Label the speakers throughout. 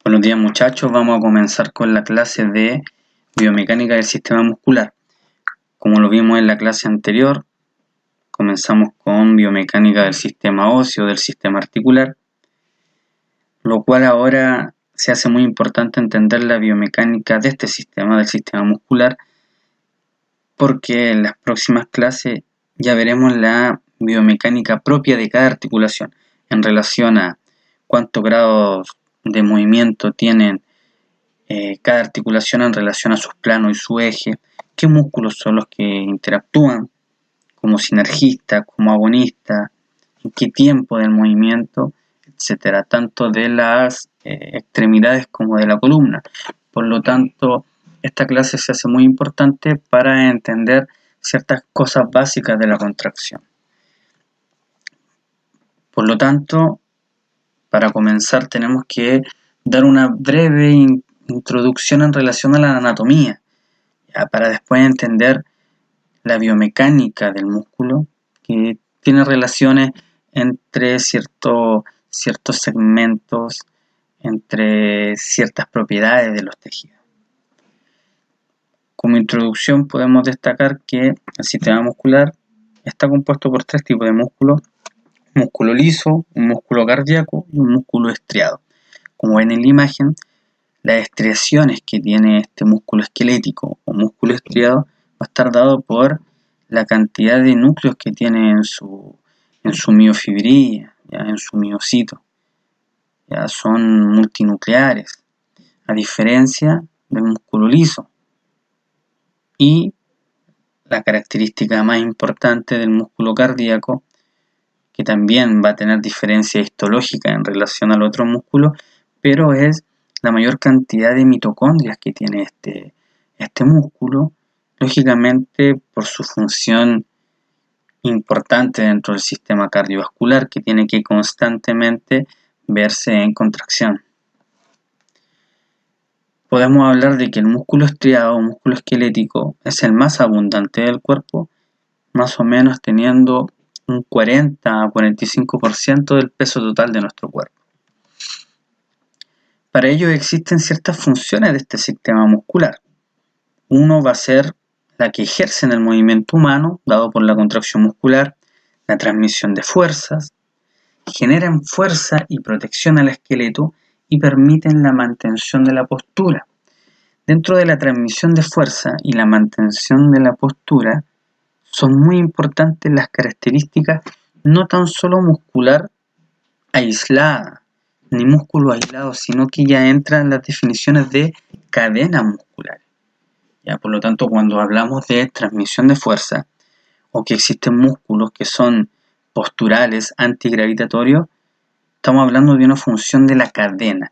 Speaker 1: Buenos días muchachos, vamos a comenzar con la clase de biomecánica del sistema muscular. Como lo vimos en la clase anterior, comenzamos con biomecánica del sistema óseo, del sistema articular, lo cual ahora se hace muy importante entender la biomecánica de este sistema, del sistema muscular, porque en las próximas clases ya veremos la biomecánica propia de cada articulación en relación a cuántos grados de movimiento tienen cada articulación en relación a sus planos y su eje, qué músculos son los que interactúan como sinergistas, como agonistas, en qué tiempo del movimiento, etcétera, tanto de las extremidades como de la columna. Por lo tanto, esta clase se hace muy importante para entender ciertas cosas básicas de la contracción. Por lo tanto, para comenzar tenemos que dar una breve introducción en relación a la anatomía, ya, para después entender la biomecánica del músculo, que tiene relaciones entre ciertos segmentos, entre ciertas propiedades de los tejidos. Como introducción podemos destacar que el sistema muscular está compuesto por tres tipos de músculos: un músculo liso, un músculo cardíaco y un músculo estriado. Como ven en la imagen, las estriaciones que tiene este músculo esquelético o músculo estriado va a estar dado por la cantidad de núcleos que tiene en su miofibrilla, ¿ya? En su miocito. Ya son multinucleares, a diferencia del músculo liso. Y la característica más importante del músculo cardíaco, que también va a tener diferencia histológica en relación al otro músculo, pero es la mayor cantidad de mitocondrias que tiene este músculo, lógicamente por su función importante dentro del sistema cardiovascular, que tiene que constantemente verse en contracción. Podemos hablar de que el músculo estriado o músculo esquelético es el más abundante del cuerpo, más o menos teniendo un 40 a 45% del peso total de nuestro cuerpo. Para ello existen ciertas funciones de este sistema muscular. Uno va a ser la que ejerce en el movimiento humano, dado por la contracción muscular, la transmisión de fuerzas, generan fuerza y protección al esqueleto y permiten la mantención de la postura. Dentro de la transmisión de fuerza y la mantención de la postura, son muy importantes las características no tan solo muscular aislada, ni músculo aislado, sino que ya entran las definiciones de cadenas musculares. Ya, por lo tanto, cuando hablamos de transmisión de fuerza o que existen músculos que son posturales, antigravitatorios, estamos hablando de una función de la cadena,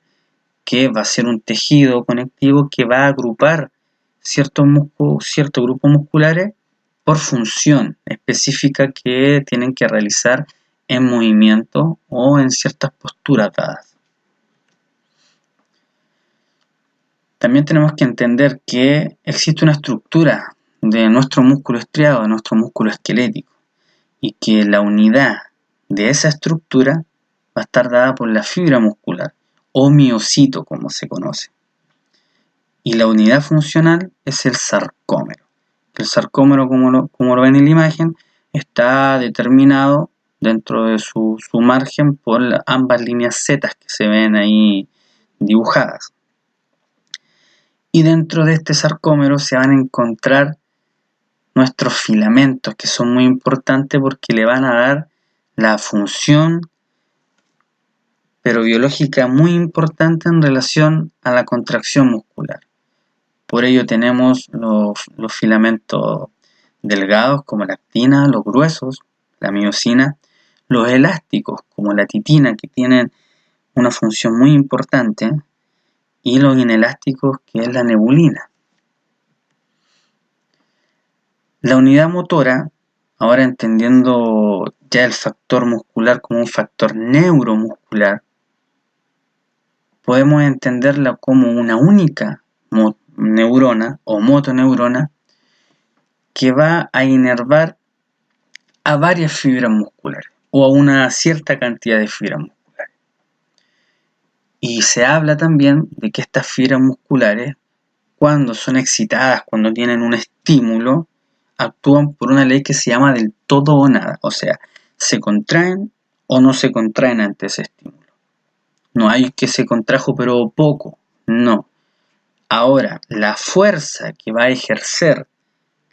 Speaker 1: que va a ser un tejido conectivo que va a agrupar cierto grupo musculares por función específica que tienen que realizar en movimiento o en ciertas posturas dadas. También tenemos que entender que existe una estructura de nuestro músculo estriado, de nuestro músculo esquelético, y que la unidad de esa estructura va a estar dada por la fibra muscular, o miocito como se conoce. Y la unidad funcional es el sarcómero. El sarcómero, como lo ven en la imagen, está determinado dentro de su margen por ambas líneas Z que se ven ahí dibujadas. Y dentro de este sarcómero se van a encontrar nuestros filamentos, que son muy importantes porque le van a dar la función, pero biológica, muy importante en relación a la contracción muscular. Por ello tenemos los filamentos delgados como la actina, los gruesos, la miosina, los elásticos como la titina, que tienen una función muy importante, y los inelásticos, que es la nebulina. La unidad motora, ahora entendiendo ya el factor muscular como un factor neuromuscular, podemos entenderla como una única neurona o motoneurona que va a inervar a varias fibras musculares o a una cierta cantidad de fibras musculares. Y Y se habla también de que estas fibras musculares, cuando son excitadas, cuando tienen un estímulo, actúan por una ley que se llama del todo o nada. O sea, se contraen o no se contraen ante ese estímulo. No hay que se contrajo pero poco, no. Ahora, la fuerza que va a ejercer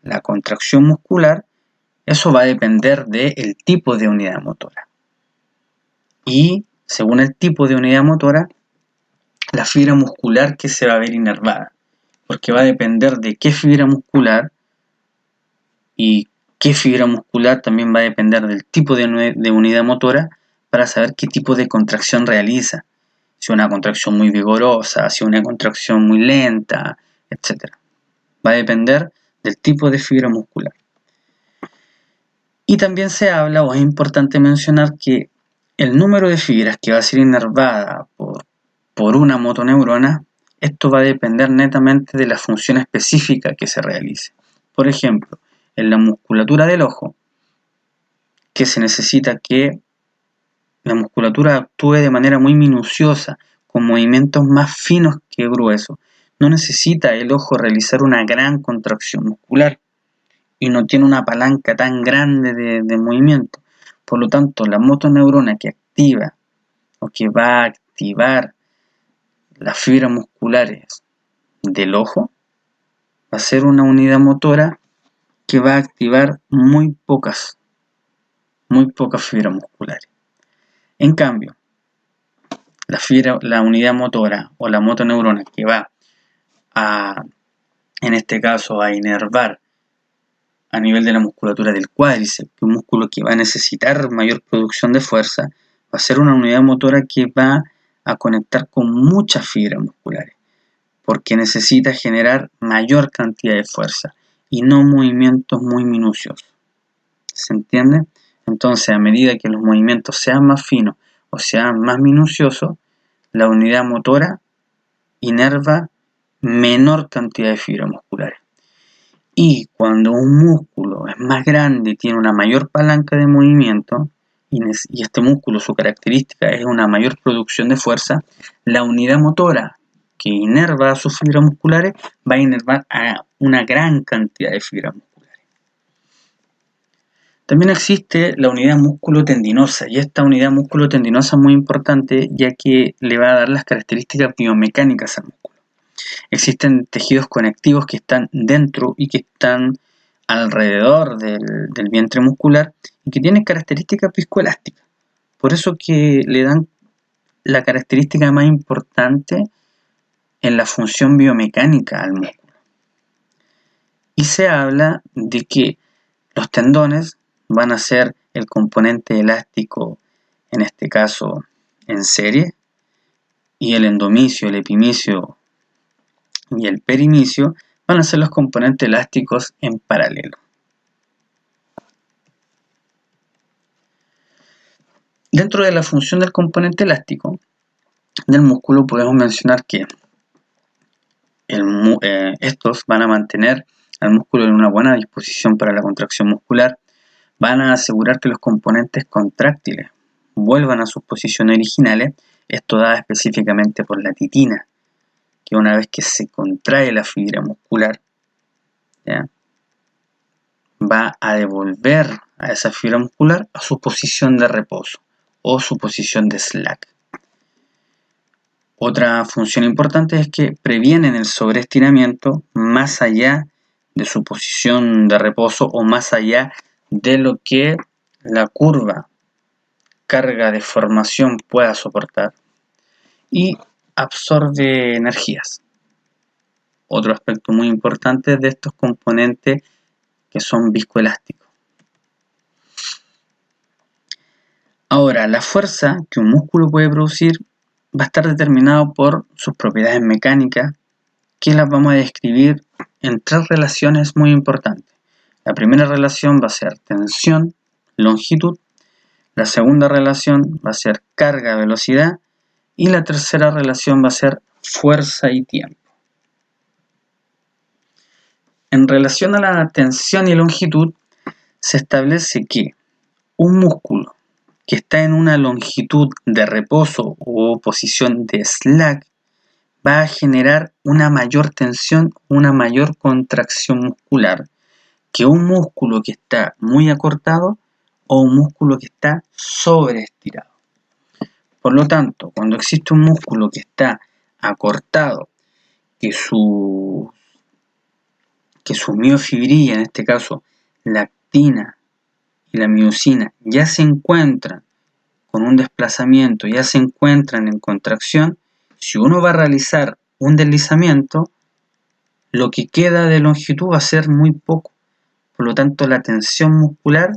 Speaker 1: la contracción muscular, eso va a depender del tipo de unidad motora. Y según el tipo de unidad motora, la fibra muscular que se va a ver inervada. Porque va a depender de qué fibra muscular, y qué fibra muscular también va a depender del tipo de unidad motora para saber qué tipo de contracción realiza. Si una contracción muy vigorosa, si una contracción muy lenta, etc. Va a depender del tipo de fibra muscular. Y también se habla, o es importante mencionar, que el número de fibras que va a ser inervada por una motoneurona, esto va a depender netamente de la función específica que se realice. Por ejemplo, en la musculatura del ojo, que se necesita que la musculatura actúe de manera muy minuciosa, con movimientos más finos que gruesos. No necesita el ojo realizar una gran contracción muscular y no tiene una palanca tan grande de movimiento. Por lo tanto, la motoneurona que activa o que va a activar las fibras musculares del ojo va a ser una unidad motora que va a activar muy pocas fibras musculares. En cambio, la unidad motora o la motoneurona que va en este caso, a inervar a nivel de la musculatura del cuádriceps, un músculo que va a necesitar mayor producción de fuerza, va a ser una unidad motora que va a conectar con muchas fibras musculares, porque necesita generar mayor cantidad de fuerza y no movimientos muy minuciosos. ¿Se entiende? Entonces, a medida que los movimientos sean más finos o sean más minuciosos, la unidad motora inerva menor cantidad de fibras musculares. Y cuando un músculo es más grande y tiene una mayor palanca de movimiento, y este músculo, su característica es una mayor producción de fuerza, la unidad motora que inerva a sus fibras musculares va a inervar a una gran cantidad de fibras musculares. También existe la unidad músculo-tendinosa, y esta unidad músculo-tendinosa es muy importante ya que le va a dar las características biomecánicas al músculo. Existen tejidos conectivos que están dentro y que están alrededor del vientre muscular y que tienen características viscoelásticas. Por eso que le dan la característica más importante en la función biomecánica al músculo. Y se habla de que los tendones van a ser el componente elástico, en este caso en serie, y el endomicio, el epimicio y el perimicio van a ser los componentes elásticos en paralelo. Dentro de la función del componente elástico del músculo podemos mencionar que estos van a mantener al músculo en una buena disposición para la contracción muscular, van a asegurar que los componentes contráctiles vuelvan a sus posiciones originales, esto dado específicamente por la titina, que una vez que se contrae la fibra muscular, ¿ya?, va a devolver a esa fibra muscular a su posición de reposo o su posición de slack. Otra función importante es que previenen el sobreestiramiento más allá de su posición de reposo o más allá de lo que la curva carga de formación pueda soportar, y absorbe energías. Otro aspecto muy importante de estos componentes que son viscoelásticos. Ahora, la fuerza que un músculo puede producir va a estar determinado por sus propiedades mecánicas, que las vamos a describir en tres relaciones muy importantes. La primera relación va a ser tensión, longitud. La segunda relación va a ser carga-velocidad. Y la tercera relación va a ser fuerza y tiempo. En relación a la tensión y longitud, se establece que un músculo que está en una longitud de reposo o posición de slack va a generar una mayor tensión, una mayor contracción muscular que un músculo que está muy acortado o un músculo que está sobreestirado. Por lo tanto, cuando existe un músculo que está acortado, que su miofibrilla, en este caso la actina y la miosina, ya se encuentran con un desplazamiento, ya se encuentran en contracción, si uno va a realizar un deslizamiento, lo que queda de longitud va a ser muy poco. Por lo tanto, la tensión muscular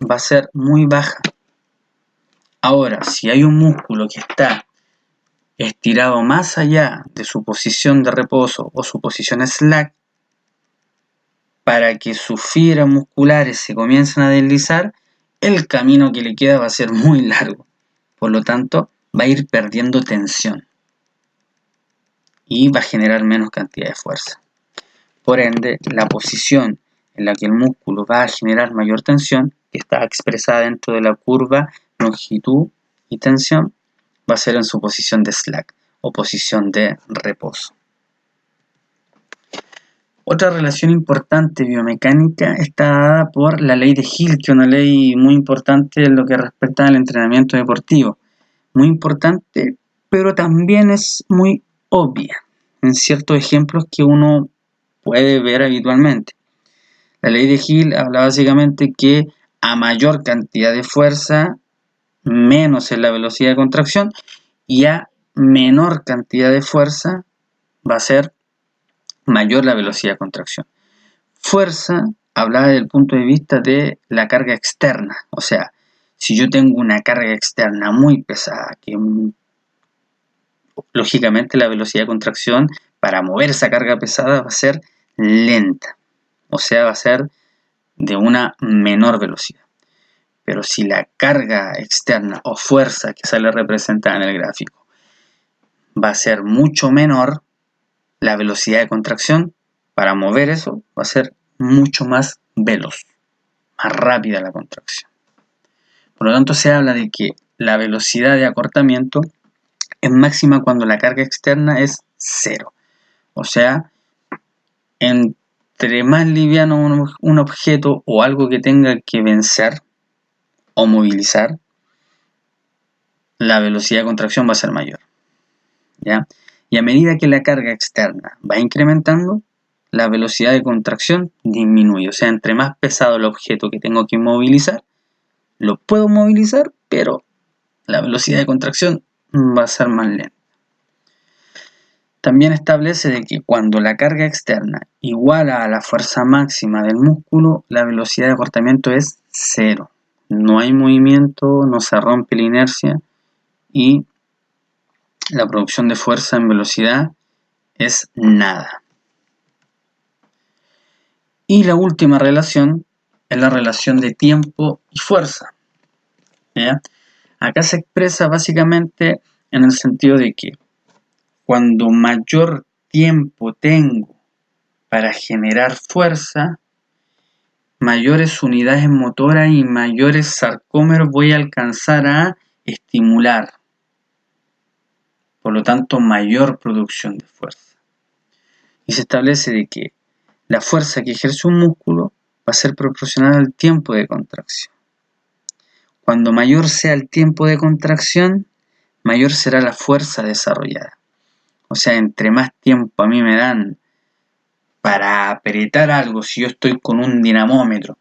Speaker 1: va a ser muy baja. Ahora, si hay un músculo que está estirado más allá de su posición de reposo o su posición slack, para que sus fibras musculares se comiencen a deslizar, el camino que le queda va a ser muy largo. Por lo tanto, va a ir perdiendo tensión y va a generar menos cantidad de fuerza. Por ende, la posición en la que el músculo va a generar mayor tensión, que está expresada dentro de la curva longitud y tensión, va a ser en su posición de slack o posición de reposo. Otra relación importante biomecánica está dada por la ley de Hill, que es una ley muy importante en lo que respecta al entrenamiento deportivo. Muy importante, pero también es muy obvia en ciertos ejemplos que uno puede ver habitualmente. La ley de Hill habla básicamente que a mayor cantidad de fuerza, menos es la velocidad de contracción, y a menor cantidad de fuerza va a ser mayor la velocidad de contracción. Fuerza hablaba desde el punto de vista de la carga externa, o sea, si yo tengo una carga externa muy pesada, que lógicamente la velocidad de contracción para mover esa carga pesada va a ser lenta, o sea, va a ser de una menor velocidad. Pero si la carga externa o fuerza que sale representada en el gráfico va a ser mucho menor, la velocidad de contracción para mover eso va a ser mucho más veloz, más rápida la contracción. Por lo tanto, se habla de que la velocidad de acortamiento es máxima cuando la carga externa es cero. O sea, entre más liviano un objeto o algo que tenga que vencer o movilizar, la velocidad de contracción va a ser mayor, ¿ya? Y a medida que la carga externa va incrementando, la velocidad de contracción disminuye. O sea, entre más pesado el objeto que tengo que movilizar, lo puedo movilizar, pero la velocidad de contracción va a ser más lenta. También establece de que cuando la carga externa iguala a la fuerza máxima del músculo, la velocidad de acortamiento es cero. No hay movimiento, no se rompe la inercia y la producción de fuerza en velocidad es nada. Y la última relación es la relación de tiempo y fuerza, ¿ya? Acá se expresa básicamente en el sentido de que cuando mayor tiempo tengo para generar fuerza, mayores unidades motoras y mayores sarcómeros voy a alcanzar a estimular. Por lo tanto, mayor producción de fuerza. Y se establece de que la fuerza que ejerce un músculo va a ser proporcional al tiempo de contracción. Cuando mayor sea el tiempo de contracción, mayor será la fuerza desarrollada. O sea, entre más tiempo a mí me dan para apretar algo, si yo estoy con un dinamómetro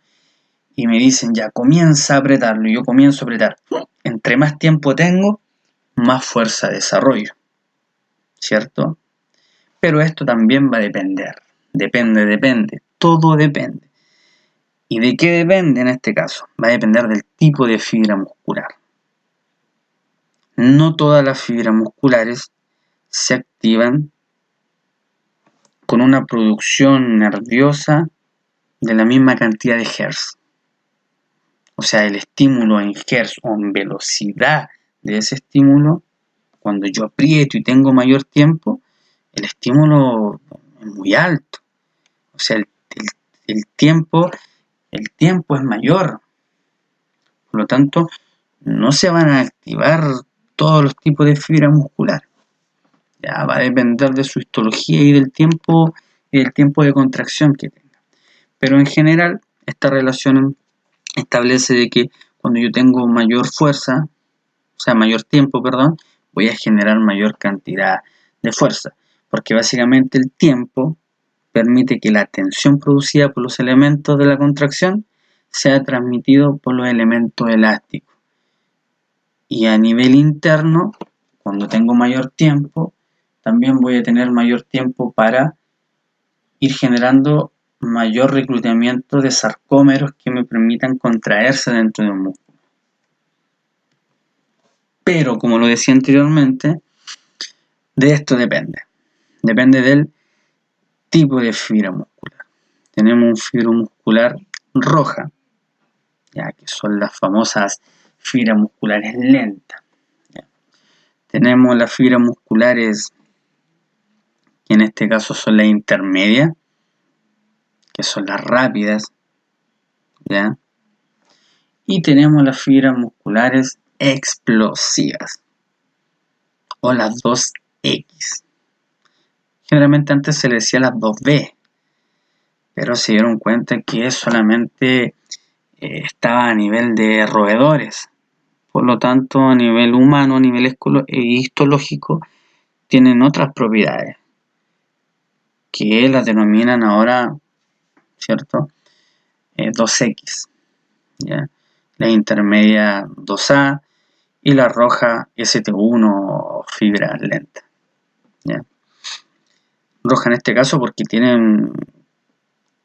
Speaker 1: y me dicen ya comienza a apretarlo y yo comienzo a apretar, entre más tiempo tengo, más fuerza desarrollo, ¿cierto? Pero esto también va a depender, depende, todo depende. ¿Y de qué depende en este caso? Va a depender del tipo de fibra muscular. No todas las fibras musculares se activan con una producción nerviosa de la misma cantidad de Hz. O sea, el estímulo en Hz o en velocidad de ese estímulo, cuando yo aprieto y tengo mayor tiempo, el estímulo es muy alto. O sea, el tiempo es mayor. Por lo tanto, no se van a activar todos los tipos de fibra muscular. Ya va a depender de su histología y del tiempo de contracción que tenga. Pero en general, esta relación establece de que cuando yo tengo mayor fuerza, o sea, mayor tiempo, perdón, voy a generar mayor cantidad de fuerza, porque básicamente el tiempo permite que la tensión producida por los elementos de la contracción sea transmitido por los elementos elásticos. Y a nivel interno, cuando tengo mayor tiempo, también voy a tener mayor tiempo para ir generando mayor reclutamiento de sarcómeros que me permitan contraerse dentro de un músculo. Pero, como lo decía anteriormente, de esto depende. Depende del tipo de fibra muscular. Tenemos un fibra muscular roja, ya que son las famosas fibras musculares lentas. ¿Ya? Tenemos las fibras musculares, que en este caso son las intermedias, que son las rápidas, ¿ya? Y tenemos las fibras musculares explosivas, o las 2X. Generalmente antes se le decía las 2B, pero se dieron cuenta que solamente estaba a nivel de roedores. Por lo tanto, a nivel humano, a nivel histológico, tienen otras propiedades que las denominan ahora, ¿cierto? 2X, ¿ya? La intermedia 2A y la roja ST1 fibra lenta, ¿ya? Roja en este caso porque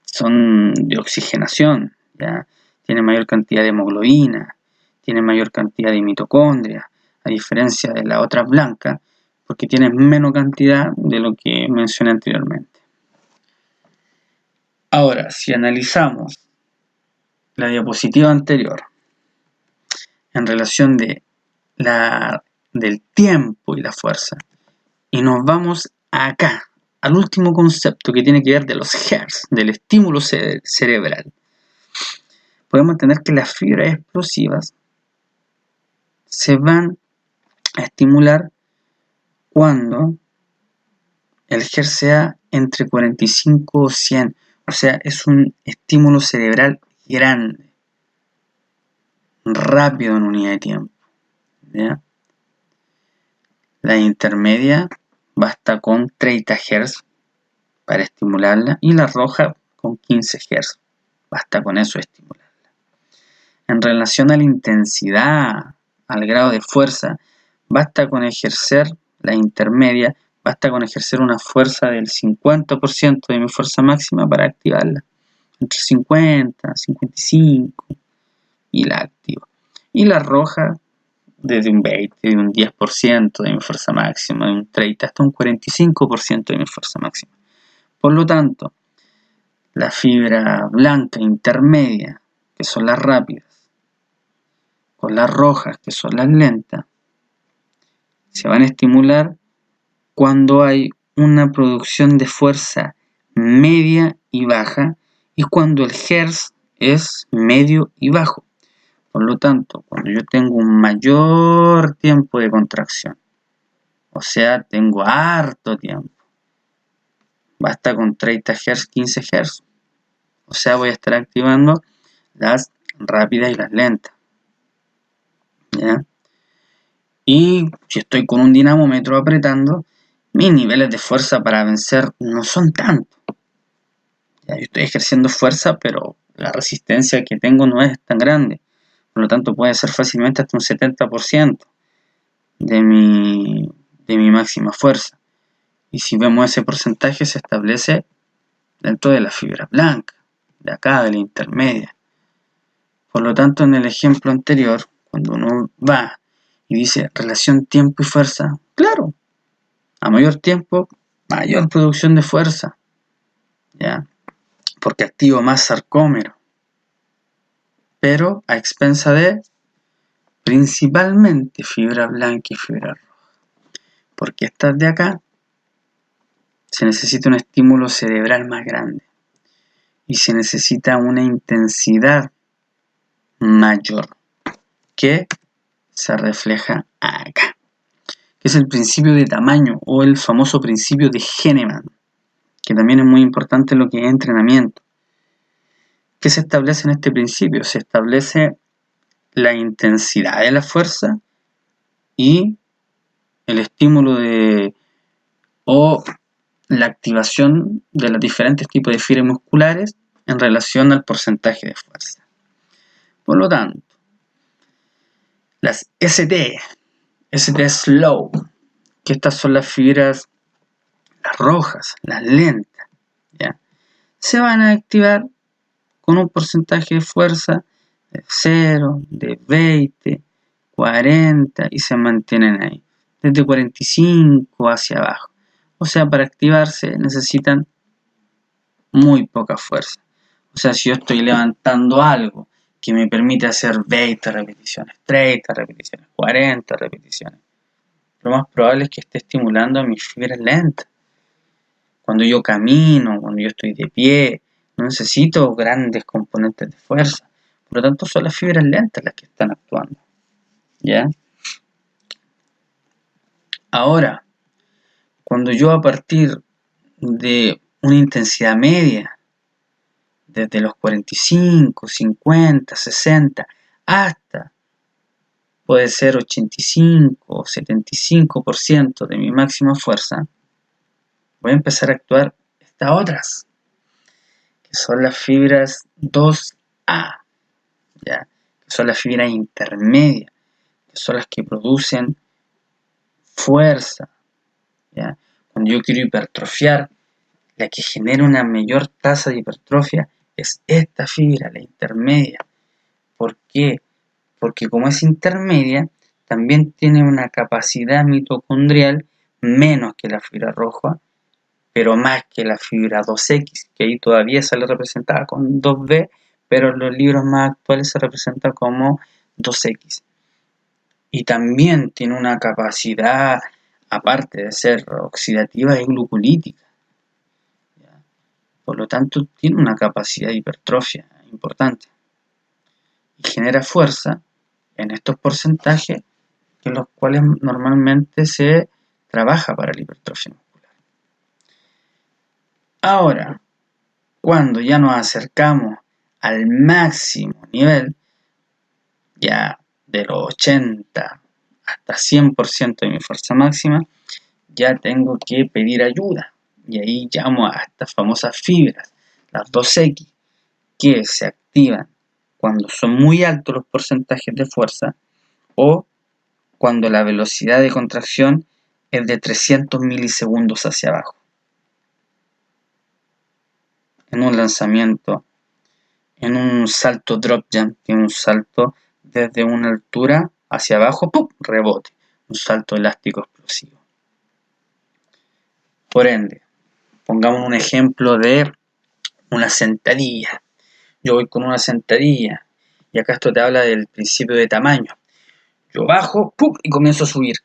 Speaker 1: son de oxigenación, ¿ya? Tienen mayor cantidad de hemoglobina, tienen mayor cantidad de mitocondria, a diferencia de la otra blanca, porque tienen menos cantidad de lo que mencioné anteriormente. Ahora, si analizamos la diapositiva anterior en relación del tiempo y la fuerza, y nos vamos acá, al último concepto que tiene que ver de los hertz, del estímulo cerebral, podemos tener que las fibras explosivas se van a estimular cuando el hertz sea entre 45 o 100, o sea, es un estímulo cerebral grande, rápido en unidad de tiempo, ¿ya? La intermedia basta con 30 Hz para estimularla y la roja con 15 Hz, basta con eso estimularla. En relación a la intensidad, al grado de fuerza, basta con ejercer la intermedia, basta con ejercer una fuerza del 50% de mi fuerza máxima para activarla, entre 50, 55, y la activo. Y la roja, desde un 20, de un 10% de mi fuerza máxima, de un 30 hasta un 45% de mi fuerza máxima. Por lo tanto, la fibra blanca intermedia, que son las rápidas, con las rojas, que son las lentas, se van a estimular cuando hay una producción de fuerza media y baja y cuando el hertz es medio y bajo. Por lo tanto, cuando yo tengo un mayor tiempo de contracción, o sea, tengo harto tiempo, basta con 30 Hz, 15 Hz. O sea, voy a estar activando las rápidas y las lentas, ¿ya? Y si estoy con un dinamómetro apretando, mis niveles de fuerza para vencer no son tantos. Ya, yo estoy ejerciendo fuerza, pero la resistencia que tengo no es tan grande. Por lo tanto, puede ser fácilmente hasta un 70% de mi máxima fuerza. Y si vemos ese porcentaje, se establece dentro de la fibra blanca, de acá, de la intermedia. Por lo tanto, en el ejemplo anterior, cuando uno va y dice relación tiempo y fuerza, claro, a mayor tiempo, mayor producción de fuerza, ¿ya? Porque activo más sarcómero, pero a expensa de principalmente fibra blanca y fibra roja. Porque estas de acá se necesita un estímulo cerebral más grande y se necesita una intensidad mayor que se refleja acá, que es el principio de tamaño o el famoso principio de Henneman, que también es muy importante en lo que es entrenamiento. ¿Qué se establece en este principio? Se establece la intensidad de la fuerza y el estímulo o la activación de los diferentes tipos de fibras musculares en relación al porcentaje de fuerza. Por lo tanto, las ST slow, que estas son las fibras, las rojas, las lentas, ¿ya? Se van a activar con un porcentaje de fuerza de 0, de 20, 40 y se mantienen ahí, desde 45 hacia abajo. O sea, para activarse necesitan muy poca fuerza. O sea, si yo estoy levantando algo que me permite hacer 20 repeticiones, 30 repeticiones, 40 repeticiones, lo más probable es que esté estimulando a mis fibras lentas. Cuando yo camino, cuando yo estoy de pie, no necesito grandes componentes de fuerza. Por lo tanto, son las fibras lentas las que están actuando. ¿Ya? Ahora, cuando yo a partir de una intensidad media, desde los 45, 50, 60, hasta puede ser 85 o 75% de mi máxima fuerza, voy a empezar a actuar estas otras, que son las fibras 2A, ¿ya? Que son las fibras intermedias, que son las que producen fuerza, ¿ya? Cuando yo quiero hipertrofiar, la que genera una mayor tasa de hipertrofia es esta fibra, la intermedia. ¿Por qué? Porque como es intermedia, también tiene una capacidad mitocondrial menos que la fibra roja, pero más que la fibra 2X, que ahí todavía sale representada con 2B, pero en los libros más actuales se representa como 2X. Y también tiene una capacidad, aparte de ser oxidativa, y glucolítica. Por lo tanto, tiene una capacidad de hipertrofia importante. Y genera fuerza en estos porcentajes en los cuales normalmente se trabaja para la hipertrofia muscular. Ahora, cuando ya nos acercamos al máximo nivel, ya de los 80 hasta 100% de mi fuerza máxima, ya tengo que pedir ayuda. Y ahí llamo a estas famosas fibras, las 2X, que se activan cuando son muy altos los porcentajes de fuerza o cuando la velocidad de contracción es de 300 milisegundos hacia abajo. En un lanzamiento, en un salto drop jump, que es un salto desde una altura hacia abajo, ¡pum!, rebote, un salto elástico explosivo. Por ende, pongamos un ejemplo de una sentadilla. Yo voy con una sentadilla y acá esto te habla del principio de tamaño. Yo bajo, ¡pum!, y comienzo a subir.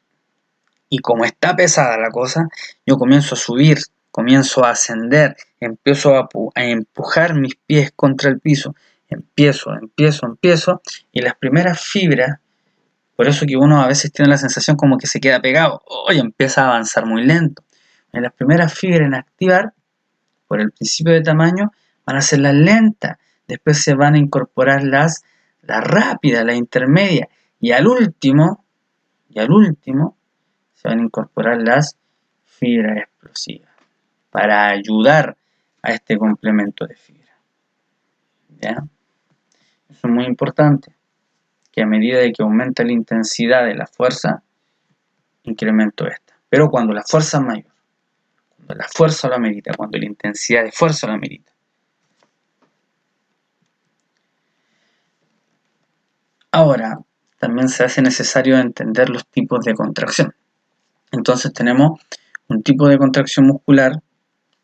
Speaker 1: Y como está pesada la cosa, yo comienzo a subir, comienzo a ascender, empiezo a empujar mis pies contra el piso. Empiezo, y las primeras fibras, por eso que uno a veces tiene la sensación como que se queda pegado, y empieza a avanzar muy lento. En las primeras fibras en activar, por el principio de tamaño, van a ser las lentas, después se van a incorporar las rápidas, las intermedias, y al último, se van a incorporar las fibras explosivas para ayudar a este complemento de fibra. ¿Ya? Eso es muy importante, que a medida de que aumenta la intensidad de la fuerza, incremento esta. Pero cuando la fuerza es mayor, cuando la fuerza lo amerita, cuando la intensidad de fuerza lo amerita. Ahora, también se hace necesario entender los tipos de contracción. Entonces tenemos un tipo de contracción muscular,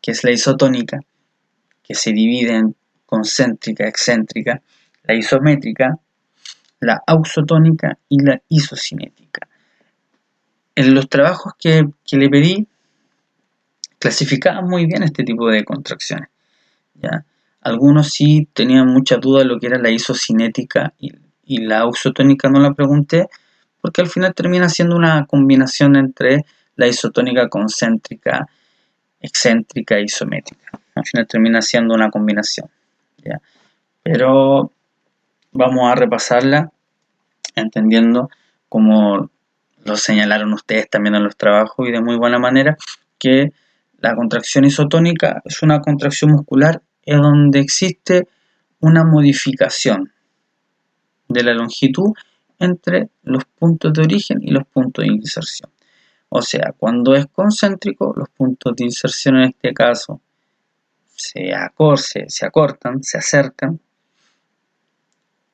Speaker 1: que es la isotónica, que se divide en concéntrica, excéntrica, la isométrica, la ausotónica y la isocinética. En los trabajos que le pedí, clasificaban muy bien este tipo de contracciones, ¿ya? Algunos sí tenían mucha duda de lo que era la isocinética y la ausotónica no la pregunté, porque al final termina siendo una combinación entre la isotónica concéntrica, excéntrica e isométrica. Al final termina siendo una combinación, ¿ya? Pero vamos a repasarla entendiendo, como lo señalaron ustedes también en los trabajos y de muy buena manera, que la contracción isotónica es una contracción muscular en donde existe una modificación de la longitud entre los puntos de origen y los puntos de inserción. O sea, cuando es concéntrico, los puntos de inserción en este caso se acortan, se acercan,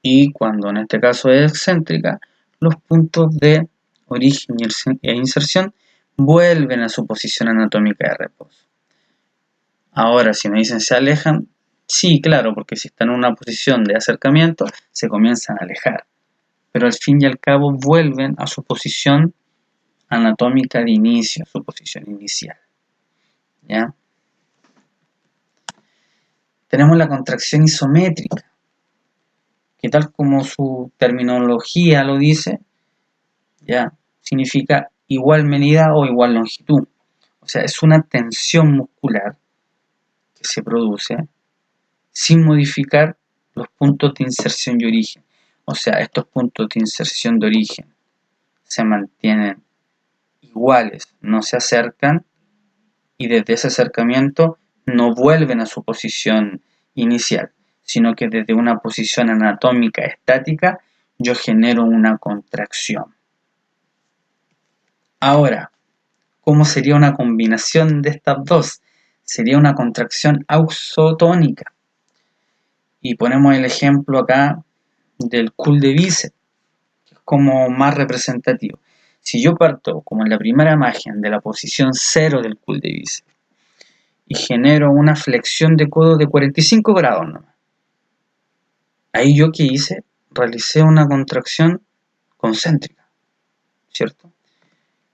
Speaker 1: y cuando en este caso es excéntrica, los puntos de origen e inserción vuelven a su posición anatómica de reposo. Ahora, si me dicen se alejan, sí, claro, porque si están en una posición de acercamiento, se comienzan a alejar. Pero al fin y al cabo vuelven a su posición anatómica de inicio, a su posición inicial. ¿Ya? Tenemos la contracción isométrica, que tal como su terminología lo dice, ya significa igual medida o igual longitud. O sea, es una tensión muscular que se produce sin modificar los puntos de inserción y origen. O sea, estos puntos de inserción de origen se mantienen iguales, no se acercan, y desde ese acercamiento no vuelven a su posición inicial, sino que desde una posición anatómica estática yo genero una contracción. Ahora, ¿cómo sería una combinación de estas dos? Sería una contracción ausotónica. Y ponemos el ejemplo acá del curl de bíceps, que es como más representativo. Si yo parto, como en la primera imagen, de la posición 0 del curl de bíceps y genero una flexión de codo de 45 grados nomás, ahí yo ¿qué hice? Realicé una contracción concéntrica, ¿cierto?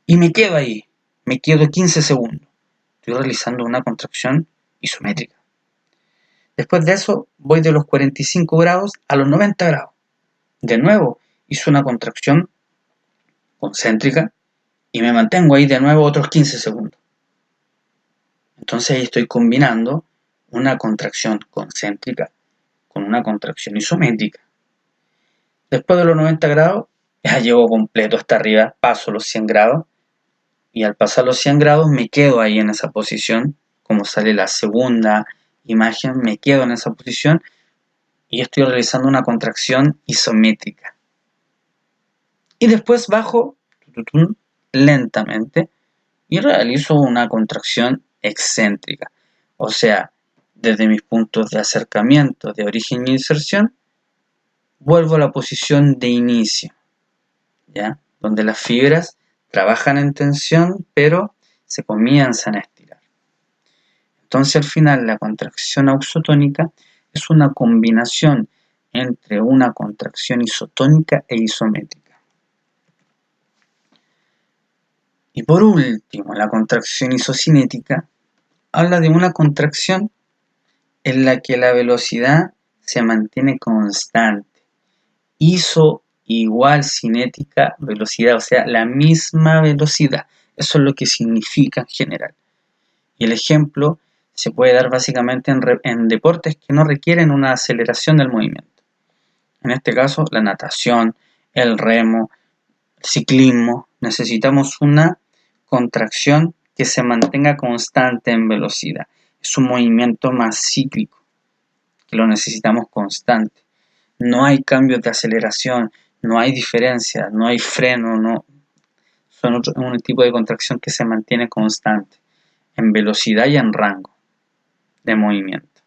Speaker 1: Y me quedo ahí, me quedo 15 segundos. Estoy realizando una contracción isométrica. Después de eso, voy de los 45 grados a los 90 grados. De nuevo, hice una contracción concéntrica y me mantengo ahí de nuevo otros 15 segundos. Entonces ahí estoy combinando una contracción concéntrica con una contracción isométrica. Después de los 90 grados, ya llego completo hasta arriba, paso los 100 grados, y al pasar los 100 grados me quedo ahí en esa posición, como sale la segunda imagen, me quedo en esa posición y estoy realizando una contracción isométrica. Y después bajo lentamente y realizo una contracción excéntrica. O sea, desde mis puntos de acercamiento de origen e inserción, vuelvo a la posición de inicio, ¿ya? Donde las fibras trabajan en tensión, pero se comienzan a estirar. Entonces, al final, la contracción ausotónica es una combinación entre una contracción isotónica e isométrica. Y por último, la contracción isocinética habla de una contracción en la que la velocidad se mantiene constante. Iso igual cinética velocidad, o sea, la misma velocidad. Eso es lo que significa en general. Y el ejemplo se puede dar básicamente en deportes que no requieren una aceleración del movimiento. En este caso, la natación, el remo, el ciclismo. Necesitamos una contracción que se mantenga constante en velocidad. Es un movimiento más cíclico, que lo necesitamos constante. No hay cambios de aceleración, no hay diferencia, no hay freno, no. Son un tipo de contracción que se mantiene constante en velocidad y en rango de movimiento.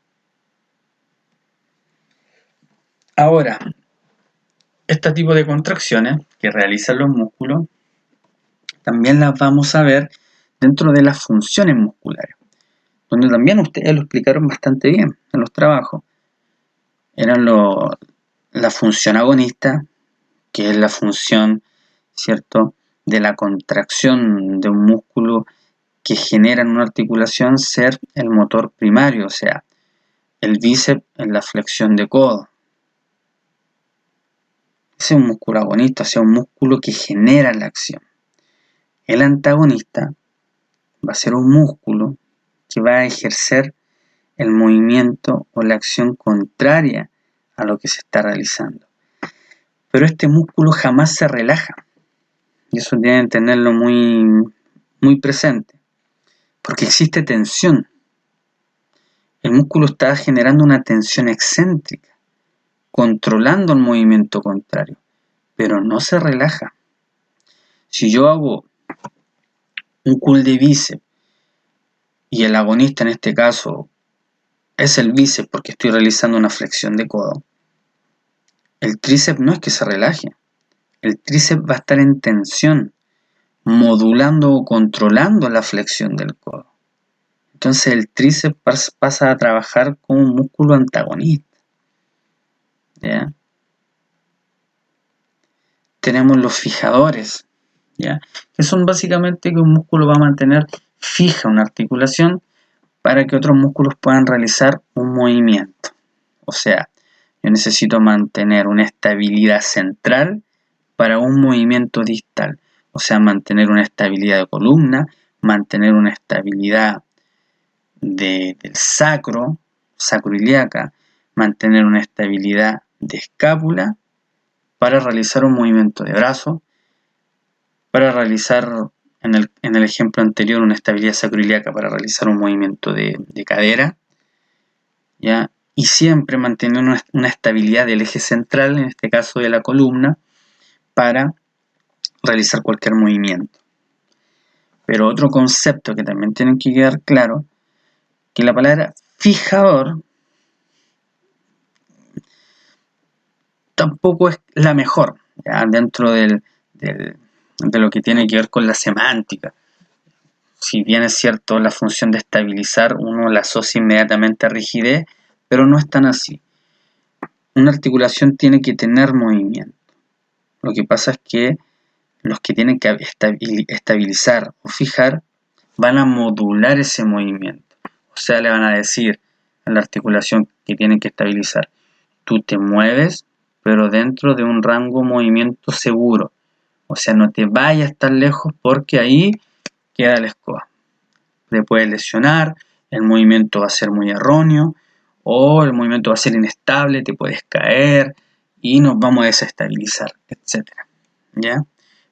Speaker 1: Ahora, este tipo de contracciones que realizan los músculos también las vamos a ver dentro de las funciones musculares, donde también ustedes lo explicaron bastante bien en los trabajos. Eran la función agonista, que es la función, ¿cierto?, de la contracción de un músculo que genera en una articulación ser el motor primario, o sea, el bíceps en la flexión de codo. Ese es un músculo agonista, o sea, un músculo que genera la acción. El antagonista va a ser un músculo que va a ejercer el movimiento o la acción contraria a lo que se está realizando. Pero este músculo jamás se relaja. Y eso deben tenerlo muy presente. Porque existe tensión. El músculo está generando una tensión excéntrica, controlando el movimiento contrario, pero no se relaja. Si yo hago un curl de bíceps y el agonista en este caso es el bíceps porque estoy realizando una flexión de codo, el tríceps no es que se relaje, el tríceps va a estar en tensión, modulando o controlando la flexión del codo. Entonces el tríceps pasa a trabajar como un músculo antagonista. ¿Ya? Tenemos los fijadores, ¿ya? Que son básicamente que un músculo va a mantener fija una articulación para que otros músculos puedan realizar un movimiento. O sea, yo necesito mantener una estabilidad central para un movimiento distal. O sea, mantener una estabilidad de columna, mantener una estabilidad del sacro, sacroiliaca, mantener una estabilidad de escápula para realizar un movimiento de brazo, para realizar, en el ejemplo anterior, una estabilidad sacroiliaca para realizar un movimiento de cadera, ¿ya? Y siempre mantener una estabilidad del eje central, en este caso de la columna, para realizar cualquier movimiento. Pero otro concepto que también tienen que quedar claro, que la palabra fijador tampoco es la mejor, ¿ya? Dentro de lo que tiene que ver con la semántica. Si bien es cierto la función de estabilizar, uno la asocia inmediatamente a rigidez, pero no es tan así. Una articulación tiene que tener movimiento. Lo que pasa es que los que tienen que estabilizar o fijar van a modular ese movimiento. O sea, le van a decir a la articulación que tienen que estabilizar: tú te mueves, pero dentro de un rango de movimiento seguro. O sea, no te vayas tan lejos porque ahí queda la escoba. Te puedes lesionar, el movimiento va a ser muy erróneo, o el movimiento va a ser inestable, te puedes caer y nos vamos a desestabilizar, etc. ¿Ya?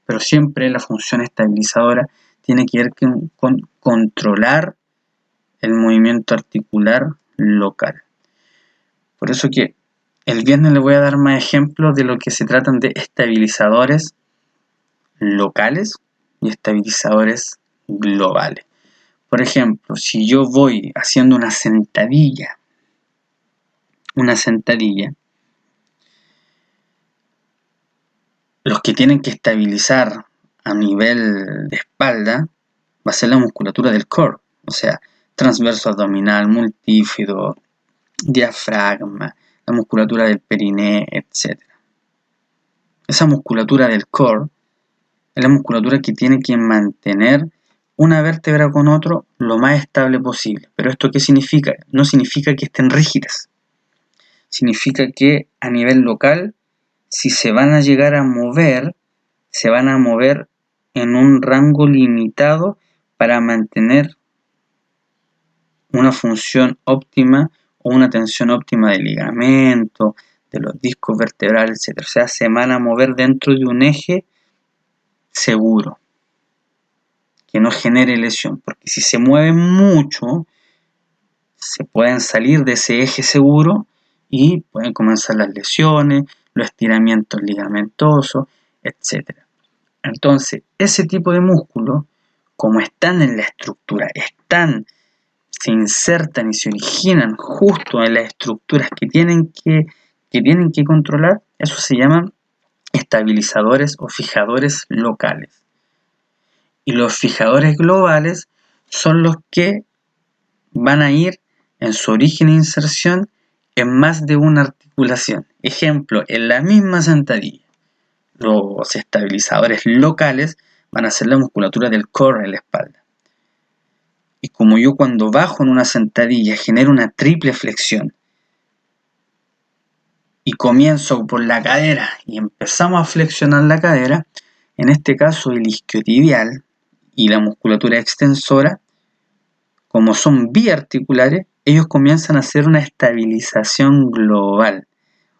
Speaker 1: Pero siempre la función estabilizadora tiene que ver con controlar el movimiento articular local. Por eso que el viernes les voy a dar más ejemplos de lo que se tratan de estabilizadores locales y estabilizadores globales. Por ejemplo, si yo voy haciendo una sentadilla, los que tienen que estabilizar a nivel de espalda va a ser la musculatura del core, o sea, transverso abdominal, multífido, diafragma, la musculatura del periné, etc. Esa musculatura del core es la musculatura que tiene que mantener una vértebra con otro lo más estable posible. ¿Pero esto qué significa? No significa que estén rígidas. Significa que a nivel local, si se van a llegar a mover, se van a mover en un rango limitado para mantener una función óptima o una tensión óptima del ligamento, de los discos vertebrales, etc. O sea, se van a mover dentro de un eje seguro, que no genere lesión, porque si se mueven mucho, se pueden salir de ese eje seguro y pueden comenzar las lesiones, los estiramientos ligamentosos, etc. Entonces, ese tipo de músculos, como están en la estructura, se insertan y se originan justo en las estructuras que tienen que controlar, eso se llaman estabilizadores o fijadores locales. Y los fijadores globales son los que van a ir en su origen e inserción en más de una articulación. Ejemplo, en la misma sentadilla. Los estabilizadores locales van a ser la musculatura del core en la espalda. Y como yo cuando bajo en una sentadilla genero una triple flexión y comienzo por la cadera y empezamos a flexionar la cadera, en este caso el isquiotibial y la musculatura extensora, como son biarticulares, ellos comienzan a hacer una estabilización global.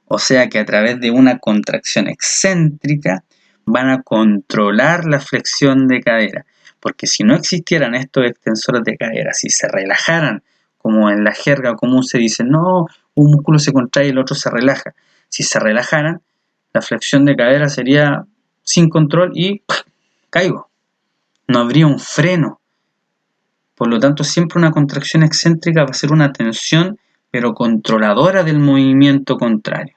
Speaker 1: O sea que a través de una contracción excéntrica van a controlar la flexión de cadera. Porque si no existieran estos extensores de cadera, si se relajaran, como en la jerga común se dice, no, un músculo se contrae y el otro se relaja. Si se relajaran, la flexión de cadera sería sin control y caigo. No habría un freno. Por lo tanto, siempre una contracción excéntrica va a ser una tensión, pero controladora del movimiento contrario.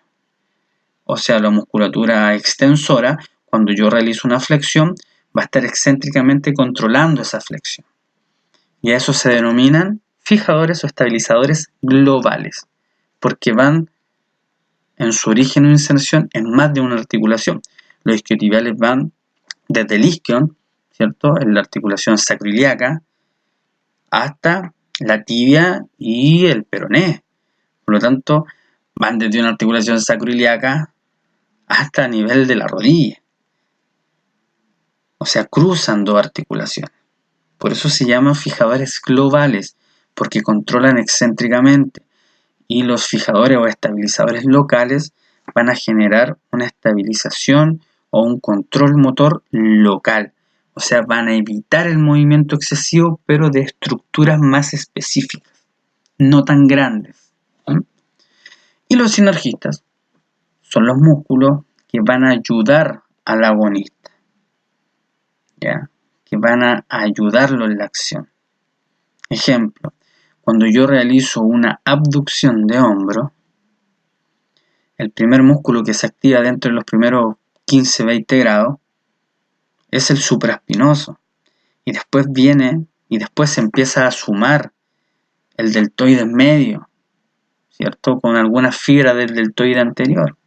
Speaker 1: O sea, la musculatura extensora, cuando yo realizo una flexión, va a estar excéntricamente controlando esa flexión. Y a eso se denominan fijadores o estabilizadores globales, porque van en su origen o inserción en más de una articulación. Los isquiotibiales van desde el isquion, ¿cierto?, en la articulación sacroiliaca, hasta la tibia y el peroné. Por lo tanto, van desde una articulación sacroiliaca hasta a nivel de la rodilla. O sea, cruzan dos articulaciones. Por eso se llaman fijadores globales, porque controlan excéntricamente. Y los fijadores o estabilizadores locales van a generar una estabilización o un control motor local. O sea, van a evitar el movimiento excesivo, pero de estructuras más específicas, no tan grandes. Y los sinergistas son los músculos que van a ayudar al agonista, ¿ya?, que van a ayudarlo en la acción. Ejemplo, cuando yo realizo una abducción de hombro, el primer músculo que se activa dentro de los primeros 15-20 grados es el supraespinoso. Y después se empieza a sumar el deltoide medio, ¿cierto?, con algunas fibras del deltoide anterior.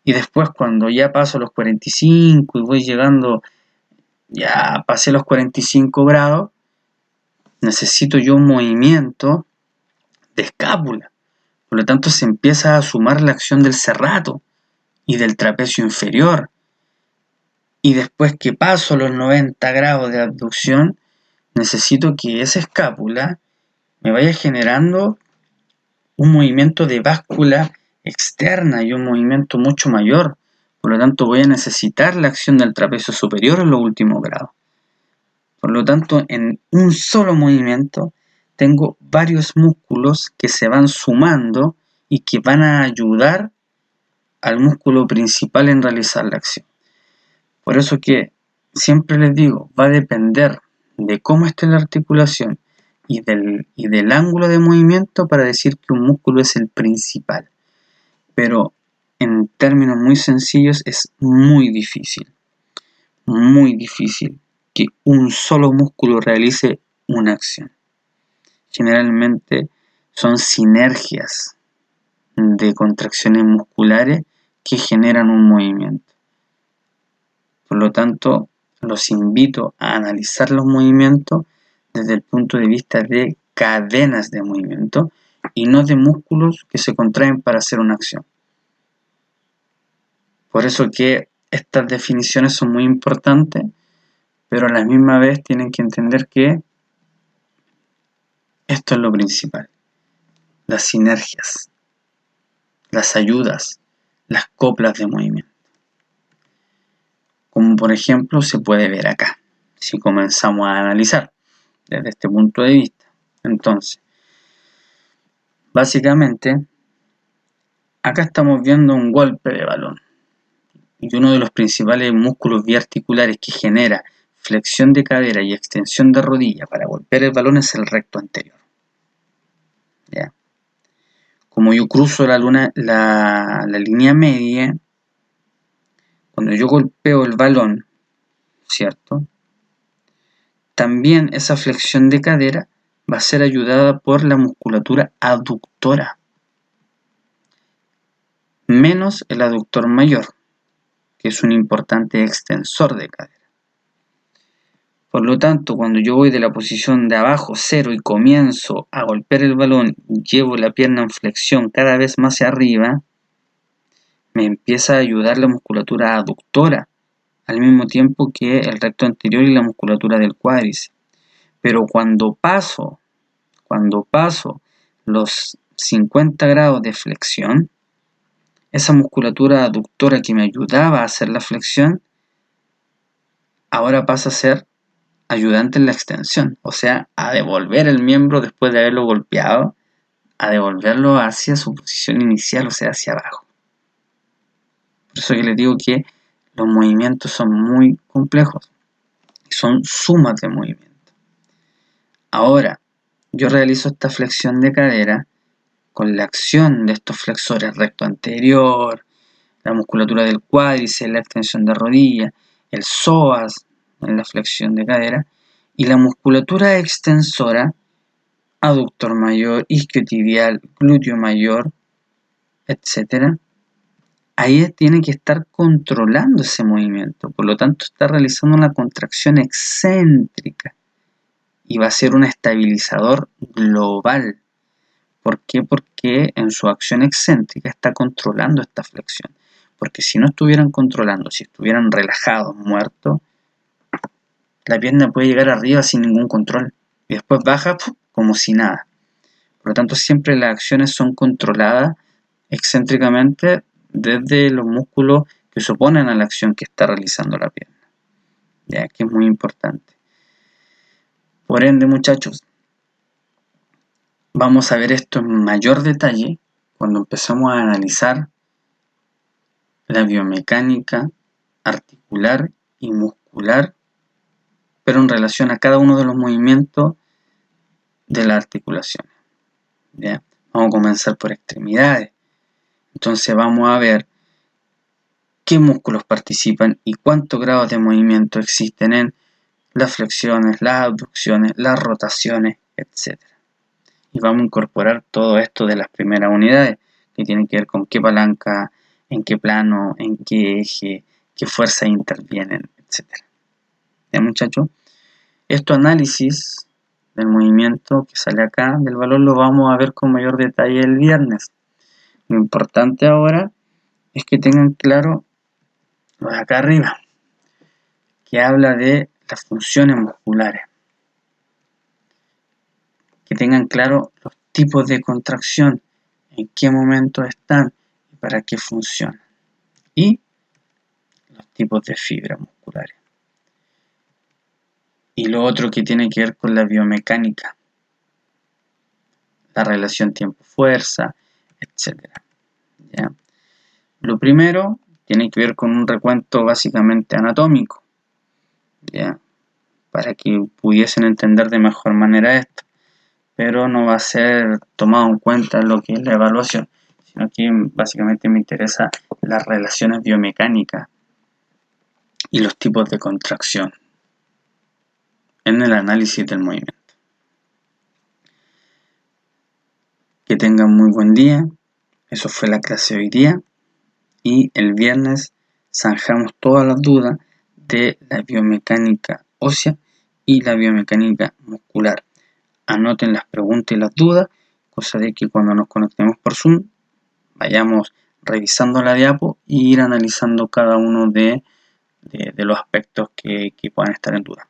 Speaker 1: Y después, cuando ya paso los 45 y voy llegando, ya pasé los 45 grados, necesito yo un movimiento de escápula. Por lo tanto, se empieza a sumar la acción del serrato y del trapecio inferior. Y después que paso los 90 grados de abducción, necesito que esa escápula me vaya generando un movimiento de báscula externa y un movimiento mucho mayor. Por lo tanto, voy a necesitar la acción del trapecio superior en los últimos grados. Por lo tanto, en un solo movimiento tengo varios músculos que se van sumando y que van a ayudar al músculo principal en realizar la acción. Por eso que siempre les digo, va a depender de cómo esté la articulación y del ángulo de movimiento para decir que un músculo es el principal. Pero en términos muy sencillos es muy difícil que un solo músculo realice una acción. Generalmente son sinergias de contracciones musculares que generan un movimiento. Por lo tanto, los invito a analizar los movimientos desde el punto de vista de cadenas de movimiento y no de músculos que se contraen para hacer una acción. Por eso que estas definiciones son muy importantes, pero a la misma vez tienen que entender que esto es lo principal. Las sinergias, las ayudas, las coplas de movimiento. Como por ejemplo se puede ver acá, si comenzamos a analizar desde este punto de vista. Entonces, básicamente, acá estamos viendo un golpe de balón. Y uno de los principales músculos biarticulares que genera flexión de cadera y extensión de rodilla para golpear el balón es el recto anterior. ¿Ya? Como yo cruzo la línea media, cuando yo golpeo el balón, ¿cierto?, también esa flexión de cadera va a ser ayudada por la musculatura aductora, menos el aductor mayor, que es un importante extensor de cadera. Por lo tanto, cuando yo voy de la posición de abajo, 0, y comienzo a golpear el balón, llevo la pierna en flexión cada vez más hacia arriba, me empieza a ayudar la musculatura aductora, al mismo tiempo que el recto anterior y la musculatura del cuádriceps. Pero cuando paso los 50 grados de flexión, esa musculatura aductora que me ayudaba a hacer la flexión, ahora pasa a ser ayudante en la extensión, o sea, a devolver el miembro después de haberlo golpeado, a devolverlo hacia su posición inicial, o sea, hacia abajo. Por eso que les digo que los movimientos son muy complejos, son sumas de movimiento. Ahora, yo realizo esta flexión de cadera con la acción de estos flexores recto anterior, la musculatura del cuádriceps, la extensión de rodilla, el psoas en la flexión de cadera, y la musculatura extensora, aductor mayor, isquiotibial, glúteo mayor, etc. Ahí tiene que estar controlando ese movimiento, por lo tanto está realizando una contracción excéntrica y va a ser un estabilizador global. ¿Por qué? Porque en su acción excéntrica está controlando esta flexión. Porque si no estuvieran controlando, si estuvieran relajados, muertos, la pierna puede llegar arriba sin ningún control y después baja como si nada. Por lo tanto, siempre las acciones son controladas excéntricamente desde los músculos que se oponen a la acción que está realizando la pierna. Ya que es muy importante. Por ende, muchachos, vamos a ver esto en mayor detalle cuando empezamos a analizar la biomecánica articular y muscular, pero en relación a cada uno de los movimientos de la articulación. ¿Ya? Vamos a comenzar por extremidades. Entonces vamos a ver qué músculos participan y cuántos grados de movimiento existen en las flexiones, las abducciones, las rotaciones, etc. Y vamos a incorporar todo esto de las primeras unidades, que tienen que ver con qué palanca, en qué plano, en qué eje, qué fuerzas intervienen, etc. ¿Ya, muchachos? Este análisis del movimiento que sale acá del valor lo vamos a ver con mayor detalle el viernes. Lo importante ahora es que tengan claro lo de acá arriba, que habla de las funciones musculares. Que tengan claro los tipos de contracción, en qué momento están y para qué funcionan. Y los tipos de fibras musculares. Y lo otro que tiene que ver con la biomecánica, la relación tiempo-fuerza, etc. ¿Ya? Lo primero tiene que ver con un recuento básicamente anatómico, ¿ya? Para que pudiesen entender de mejor manera esto, pero no va a ser tomado en cuenta lo que es la evaluación, sino que básicamente me interesa las relaciones biomecánicas y los tipos de contracción en el análisis del movimiento. Que tengan muy buen día. Eso fue la clase de hoy día. Y el viernes zanjamos todas las dudas de la biomecánica ósea y la biomecánica muscular. Anoten las preguntas y las dudas, cosa de que cuando nos conectemos por Zoom vayamos revisando la diapo e ir analizando cada uno de los aspectos que puedan estar en duda.